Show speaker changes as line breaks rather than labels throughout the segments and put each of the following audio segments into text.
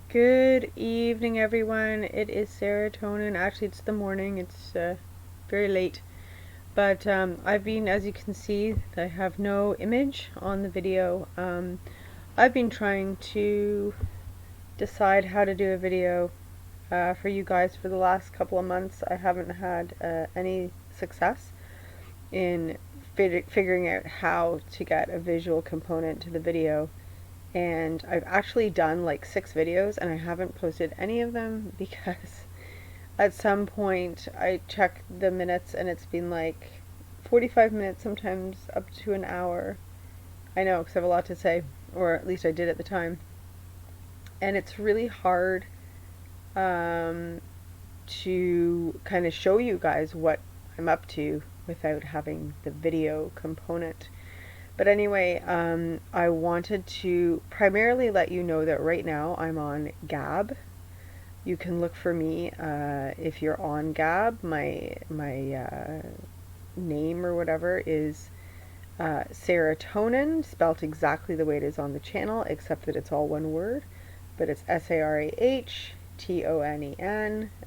Good evening, everyone. It is serotonin. Actually, it's the morning. It's very late. But I've been, as you can see, I have no image on the video. I've been trying to decide how to do a video for you guys for the last couple of months. I haven't had any success in figuring out how to get a visual component to the video. And I've actually done like 6 videos and I haven't posted any of them because at some point I checked the minutes and it's been like 45 minutes, sometimes up to an hour. I know, because I have a lot to say, or at least I did at the time. And it's really hard um, to kind of show you guys what I'm up to without having the video component. But anyway, I wanted to primarily let you know that right now I'm on Gab. You can look for me if you're on Gab. My name or whatever is serotonin, spelt exactly the way it is on the channel, except that it's all one word. But it's SARAHTONEN,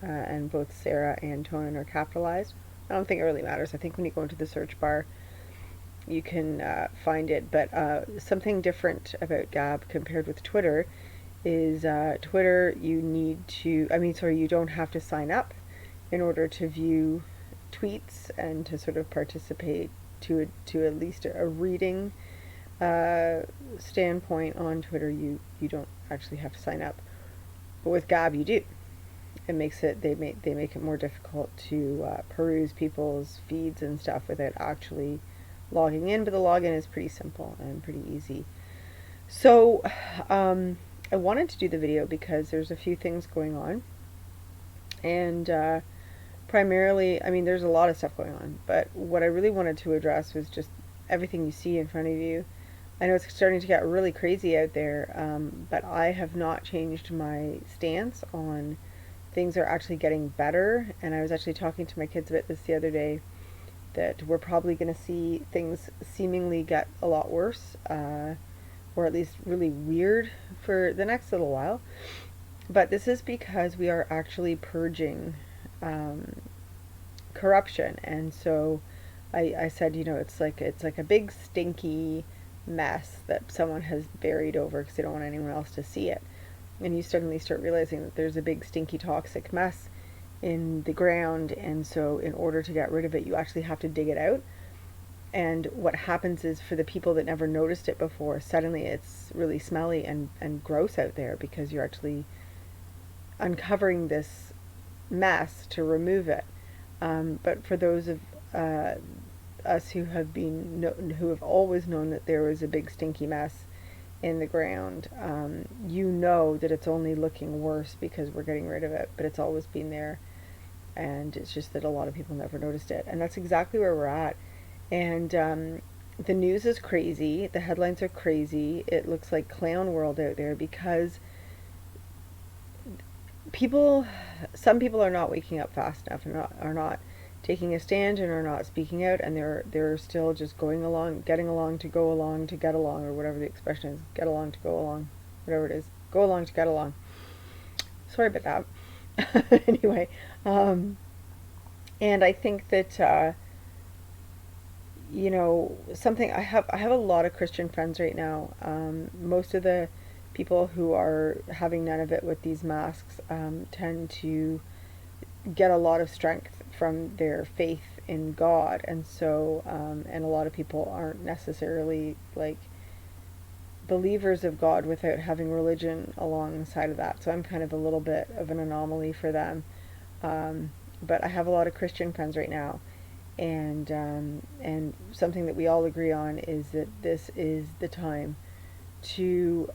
and both Sarah and Tonin are capitalized. I don't think it really matters. I think when you go into the search bar, you can find it. But something different about Gab compared with Twitter is Twitter, you need to, you don't have to sign up in order to view tweets and to sort of participate to at least a reading standpoint on Twitter. You don't actually have to sign up, but with Gab you do. It makes it they make it more difficult to peruse people's feeds and stuff without actually logging in, but the login is pretty simple and pretty easy. So I wanted to do the video because there's a few things going on, and primarily, there's a lot of stuff going on, but what I really wanted to address was just everything you see in front of you. I know it's starting to get really crazy out there, but I have not changed my stance on things are actually getting better, and I was actually talking to my kids about this the other day, that we're probably going to see things seemingly get a lot worse, or at least really weird for the next little while. But this is because we are actually purging corruption, and so I said, it's like a big stinky mess that someone has buried over because they don't want anyone else to see it. And you suddenly start realizing that there's a big stinky toxic mess in the ground, and so in order to get rid of it you actually have to dig it out. And what happens is, for the people that never noticed it before, suddenly it's really smelly and gross out there because you're actually uncovering this mess to remove it. But for those of us who have always known that there was a big stinky mess in the ground, you know that it's only looking worse because we're getting rid of it, but it's always been there, and it's just that a lot of people never noticed it, and that's exactly where we're at. And the news is crazy, the headlines are crazy, it looks like clown world out there because some people are not waking up fast enough and are not taking a stand and are not speaking out, and they're still just going along, getting along to go along to get along, or whatever the expression is, get along to go along, whatever it is, go along to get along. Sorry about that. Anyway, and I think that something, I have a lot of Christian friends right now. Most of the people who are having none of it with these masks tend to get a lot of strength from their faith in God, and so and a lot of people aren't necessarily like believers of God without having religion alongside of that. So I'm kind of a little bit of an anomaly for them, but I have a lot of Christian friends right now, and something that we all agree on is that this is the time to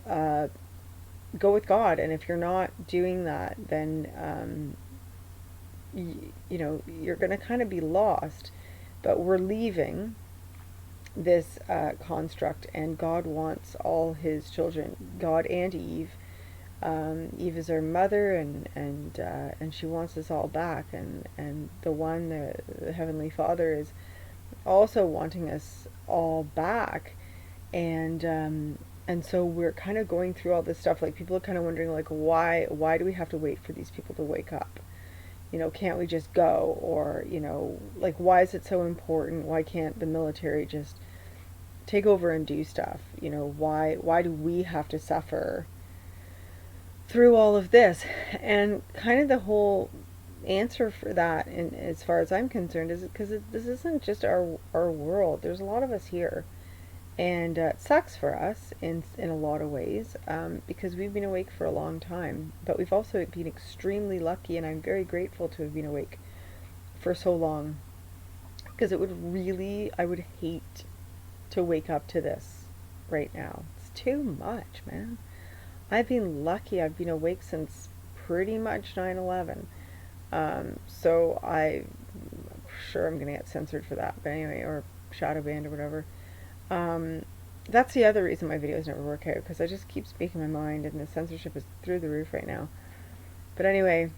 go with God, and if you're not doing that, then you're going to kind of be lost. But we're leaving this construct, and God wants all his children, God and Eve. Eve is our mother, and she wants us all back, and the Heavenly Father is also wanting us all back, and And so we're kind of going through all this stuff. Like, people are kind of wondering, like, why do we have to wait for these people to wake up? You know, can't we just go? Or, you know, like, why is it so important? Why can't the military just take over and do stuff? You know, why do we have to suffer through all of this? And kind of the whole answer for that, and as far as I'm concerned, is because this isn't just our world. There's a lot of us here, and it sucks for us in a lot of ways, because we've been awake for a long time, but we've also been extremely lucky, and I'm very grateful to have been awake for so long, because I would hate to wake up to this right now. It's too much, man. I've been lucky. I've been awake since pretty much 9/11. So I'm sure I'm gonna get censored for that, but anyway, or shadow banned or whatever. That's the other reason my videos never work out, because I just keep speaking my mind, and the censorship is through the roof right now. But anyway,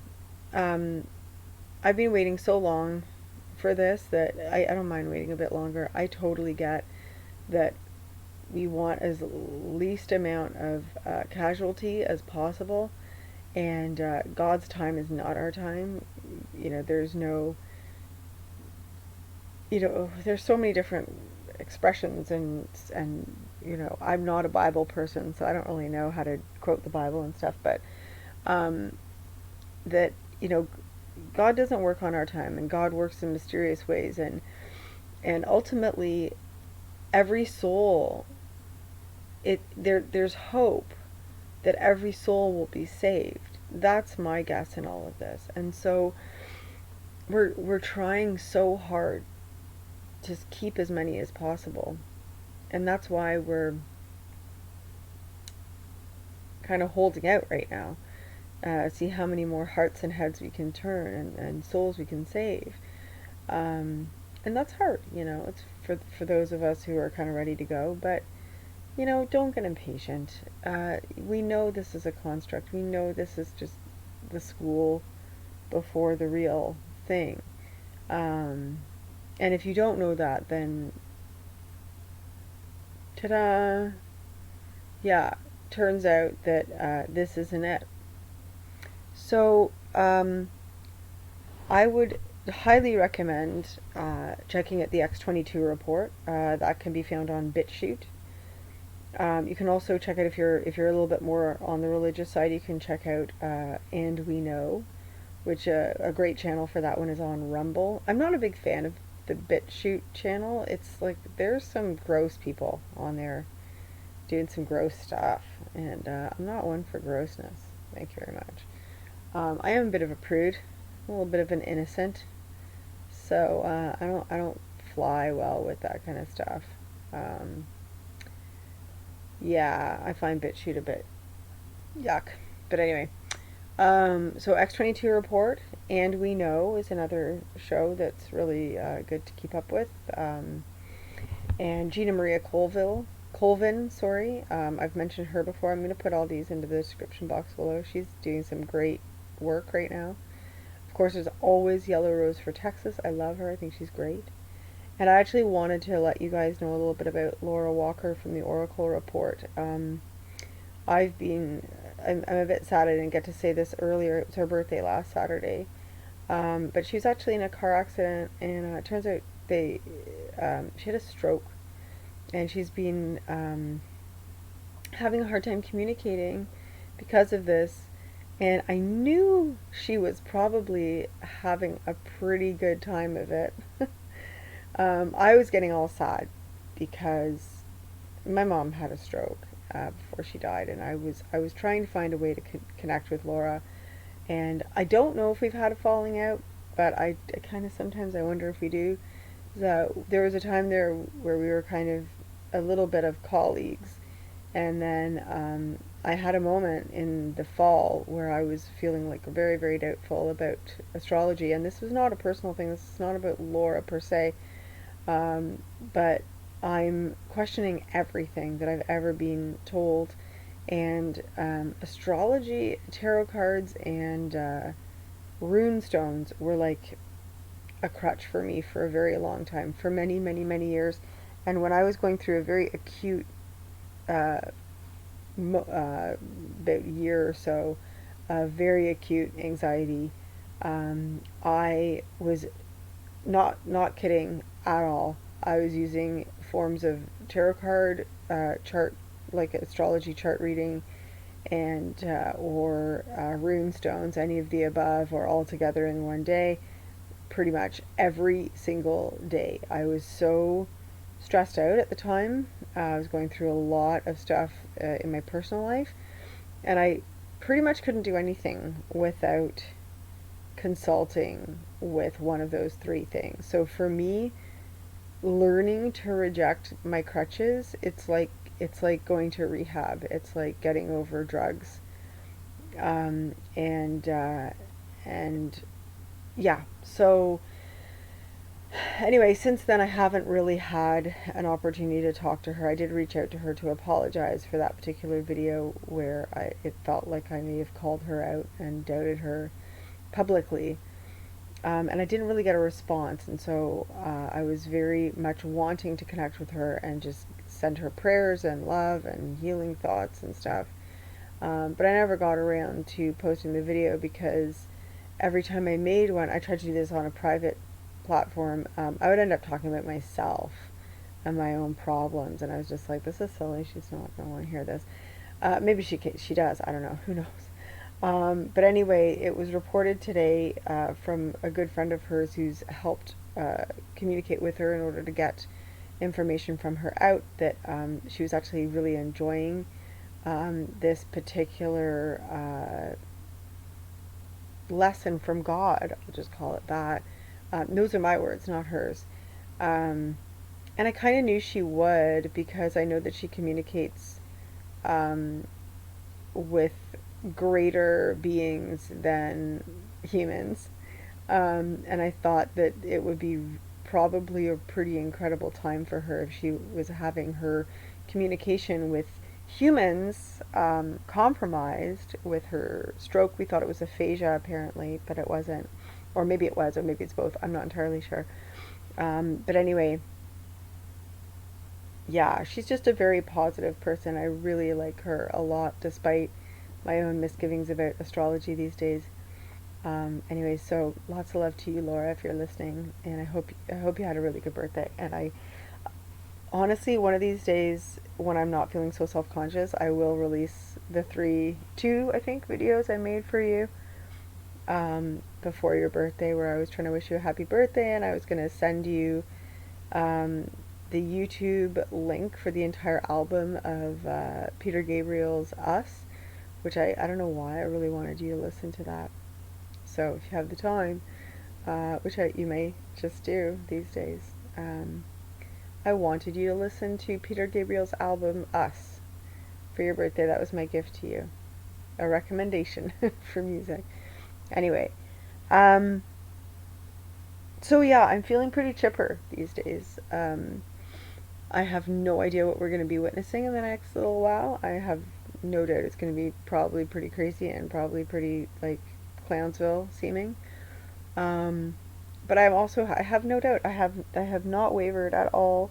I've been waiting so long for this that I don't mind waiting a bit longer. I totally get that we want as least amount of casualty as possible, and God's time is not our time. You know, there's no, you know, there's so many different expressions, and you know, I'm not a Bible person, so I don't really know how to quote the Bible and stuff, but that, you know, God doesn't work on our time, and God works in mysterious ways, and ultimately every soul, there's hope that every soul will be saved. That's my guess in all of this. And so we're trying so hard to keep as many as possible. And that's why we're kind of holding out right now. See how many more hearts and heads we can turn, and souls we can save. And that's hard, you know. It's for those of us who are kind of ready to go. But, you know, don't get impatient. We know this is a construct. We know this is just the school before the real thing. And if you don't know that, then ta-da! Yeah, turns out that this isn't it. So I would highly recommend checking out the X-22 report. That can be found on BitChute. You can also check out, if you're a little bit more on the religious side, you can check out And We Know, which a great channel for that one is on Rumble. I'm not a big fan of the BitChute channel. It's like there's some gross people on there doing some gross stuff, and I'm not one for grossness. Thank you very much. I am a bit of a prude, a little bit of an innocent, so I don't fly well with that kind of stuff. Yeah, I find BitChute a bit yuck. But anyway, so X-22 Report, And We Know is another show that's really good to keep up with. And Gina Maria Colvin, sorry. I've mentioned her before. I'm going to put all these into the description box below. She's doing some great work right now. Of course, there's always Yellow Rose for Texas. I love her. I think she's great. And I actually wanted to let you guys know a little bit about Laura Walker from the Oracle Report. I'm a bit sad I didn't get to say this earlier. It was her birthday last Saturday. But she was actually in a car accident, and it turns out she had a stroke. And she's been having a hard time communicating because of this. And I knew she was probably having a pretty good time of it. I was getting all sad because my mom had a stroke before she died, and I was trying to find a way to connect with Laura. And I don't know if we've had a falling out, but I kind of sometimes I wonder if we do. There was a time there where we were kind of a little bit of colleagues, and then I had a moment in the fall where I was feeling like very, very doubtful about astrology, and this was not a personal thing. This is not about Laura per se. But I'm questioning everything that I've ever been told, and astrology, tarot cards, and rune stones were like a crutch for me for a very long time, for many, many, many years. And when I was going through a very acute about a year or so of very acute anxiety. I was not kidding at all. I was using forms of tarot card chart, like astrology chart reading, and or rune stones, any of the above, or all together in one day. Pretty much every single day. I was so stressed out at the time. I was going through a lot of stuff in my personal life, and I pretty much couldn't do anything without consulting with one of those three things. So for me, learning to reject my crutches, it's like going to rehab. It's like getting over drugs. Um, and uh, and yeah, so anyway, since then I haven't really had an opportunity to talk to her. I did reach out to her to apologize for that particular video where it felt like I may have called her out and doubted her publicly. And I didn't really get a response, and so I was very much wanting to connect with her and just send her prayers and love and healing thoughts and stuff. But I never got around to posting the video because every time I made one, I tried to do this on a private platform. I would end up talking about myself and my own problems, and I was just like, this is silly. She's not going to want to hear this. Maybe she does. I don't know. Who knows? But anyway, it was reported today from a good friend of hers who's helped communicate with her in order to get information from her out that she was actually really enjoying this particular lesson from God. I'll just call it that. Those are my words, not hers. Um, and I kind of knew she would because I know that she communicates um, with greater beings than humans. And I thought that it would be probably a pretty incredible time for her if she was having her communication with humans compromised with her stroke. We thought it was aphasia apparently, but it wasn't. Or maybe it was, or maybe it's both. I'm not entirely sure. But anyway, yeah, she's just a very positive person. I really like her a lot, despite my own misgivings about astrology these days. Anyway, so lots of love to you, Laura, if you're listening, and I hope you had a really good birthday. And I honestly, one of these days when I'm not feeling so self-conscious, I will release the two I think videos I made for you before your birthday, where I was trying to wish you a happy birthday, and I was going to send you um, the YouTube link for the entire album of Peter Gabriel's Us, which I don't know why I really wanted you to listen to that. So if you have the time, which you may just do these days, I wanted you to listen to Peter Gabriel's album Us for your birthday. That was my gift to you, a recommendation for music. Anyway, um, so yeah, I'm feeling pretty chipper these days. I have no idea what we're going to be witnessing in the next little while. I have no doubt it's going to be probably pretty crazy and probably pretty like Clownsville seeming. Um, but I have no doubt. I have not wavered at all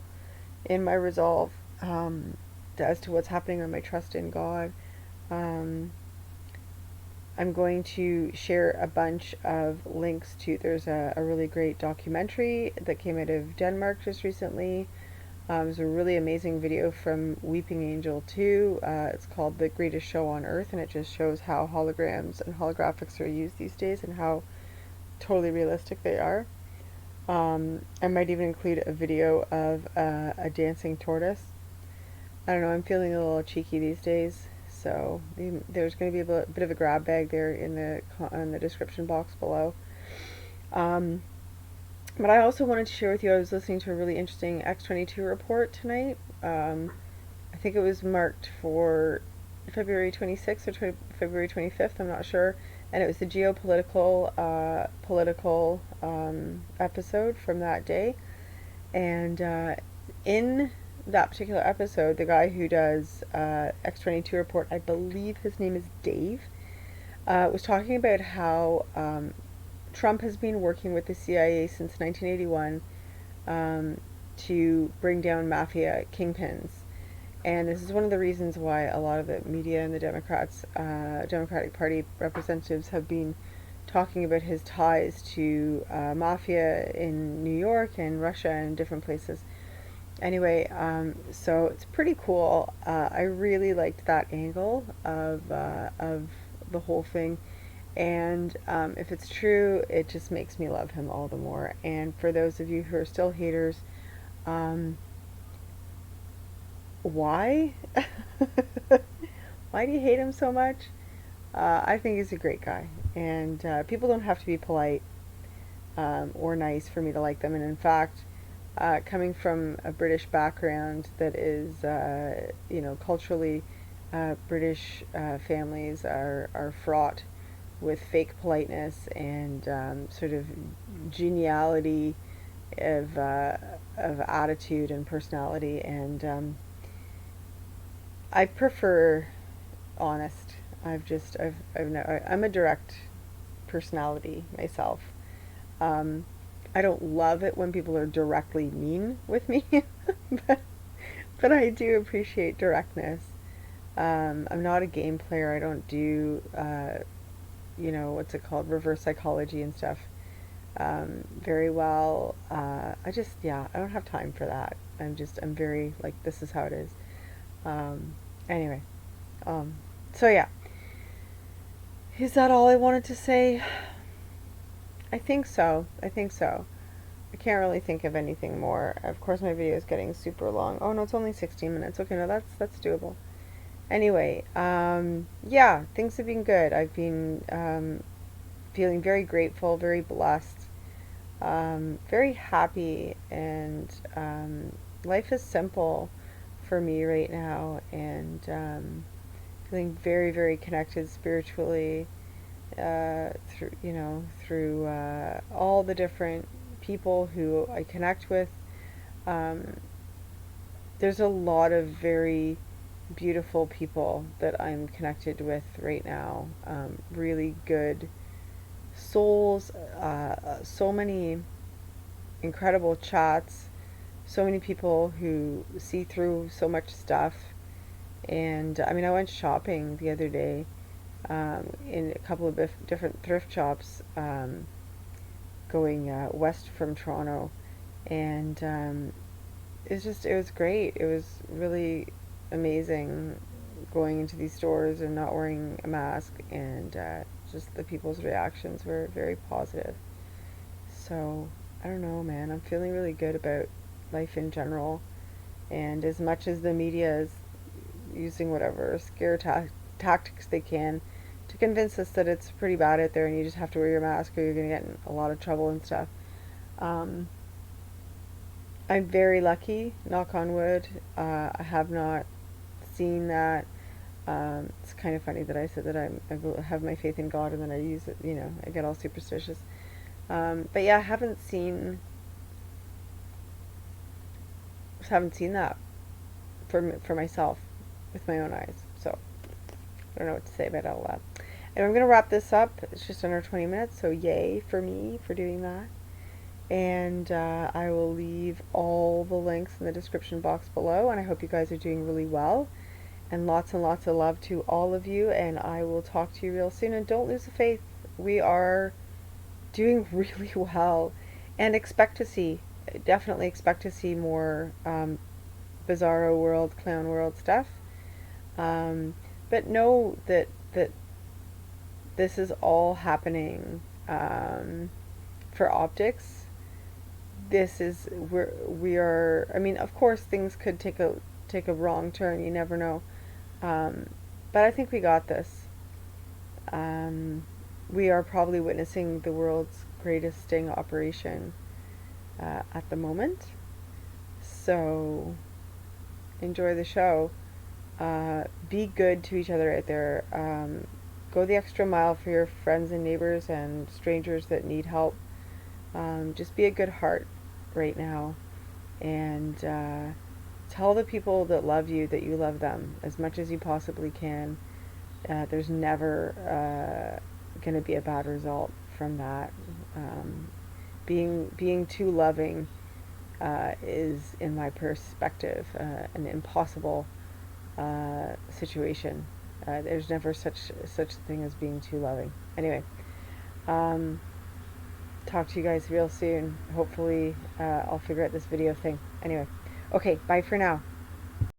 in my resolve as to what's happening or my trust in God. Um, I'm going to share a bunch of links to. There's a really great documentary that came out of Denmark just recently. It was a really amazing video from Weeping Angel 2. It's called The Greatest Show on Earth, and it just shows how holograms and holographics are used these days and how totally realistic they are. I might even include a video of a dancing tortoise. I don't know, I'm feeling a little cheeky these days, so there's going to be a bit of a grab bag there in the description box below. But I also wanted to share with you, I was listening to a really interesting X-22 report tonight. I think it was marked for February 26th or February 25th, I'm not sure. And it was the geopolitical political episode from that day. And in that particular episode, the guy who does X-22 report, I believe his name is Dave, was talking about how Trump has been working with the CIA since 1981 to bring down mafia kingpins. And this is one of the reasons why a lot of the media and the Democratic Party representatives have been talking about his ties to mafia in New York and Russia and different places. Anyway, so it's pretty cool. I really liked that angle of the whole thing. And if it's true, it just makes me love him all the more. And for those of you who are still haters, um, why? Why do you hate him so much? I think he's a great guy. And people don't have to be polite or nice for me to like them. And in fact, coming from a British background that is, culturally, British families are fraught with fake politeness and sort of geniality of attitude and personality, and I prefer honest. I'm a direct personality myself. Um, I don't love it when people are directly mean with me, but but I do appreciate directness. I'm not a game player. I don't do what's it called, reverse psychology and stuff very well. I don't have time for that. I'm very like, this is how it is. Um, anyway, um, so yeah, is that all I wanted to say? I think so. I think so. I can't really think of anything more. Of course, my video is getting super long. Oh no, it's only 16 minutes. Okay, no, that's doable. Anyway, yeah, things have been good. I've been feeling very grateful, very blessed, very happy, and life is simple for me right now, and feeling very, very connected spiritually through all the different people who I connect with. Um, there's a lot of very beautiful people that I'm connected with right now. Really good souls, so many incredible chats, so many people who see through so much stuff. And I mean, I went shopping the other day in a couple of different thrift shops going west from Toronto, and it was great. It was really amazing going into these stores and not wearing a mask, and just the people's reactions were very positive. So I don't know, man. I'm feeling really good about life in general, and as much as the media is using whatever tactics they can to convince us that it's pretty bad out there and you just have to wear your mask or you're going to get in a lot of trouble and stuff. Um, I'm very lucky, knock on wood. I have not seen that. It's kind of funny that I said that I have my faith in God and then I use it, I get all superstitious. But yeah, I haven't seen that for myself with my own eyes. So I don't know what to say about all that. And I'm going to wrap this up. It's just under 20 minutes, so yay for me for doing that. And I will leave all the links in the description box below, and I hope you guys are doing really well. And lots of love to all of you, and I will talk to you real soon. And don't lose the faith. We are doing really well, and definitely expect to see more bizarro world, clown world stuff. But know that this is all happening for optics. We are. I mean, of course, things could take a wrong turn. You never know. But I think we got this. We are probably witnessing the world's greatest sting operation at the moment. So enjoy the show. Be good to each other out there. Go the extra mile for your friends and neighbors and strangers that need help. Just be a good heart right now, and tell the people that love you that you love them as much as you possibly can. There's never going to be a bad result from that. Being too loving is, in my perspective, an impossible situation. There's never such a thing as being too loving. Anyway, um, talk to you guys real soon. Hopefully, I'll figure out this video thing. Anyway, okay, bye for now.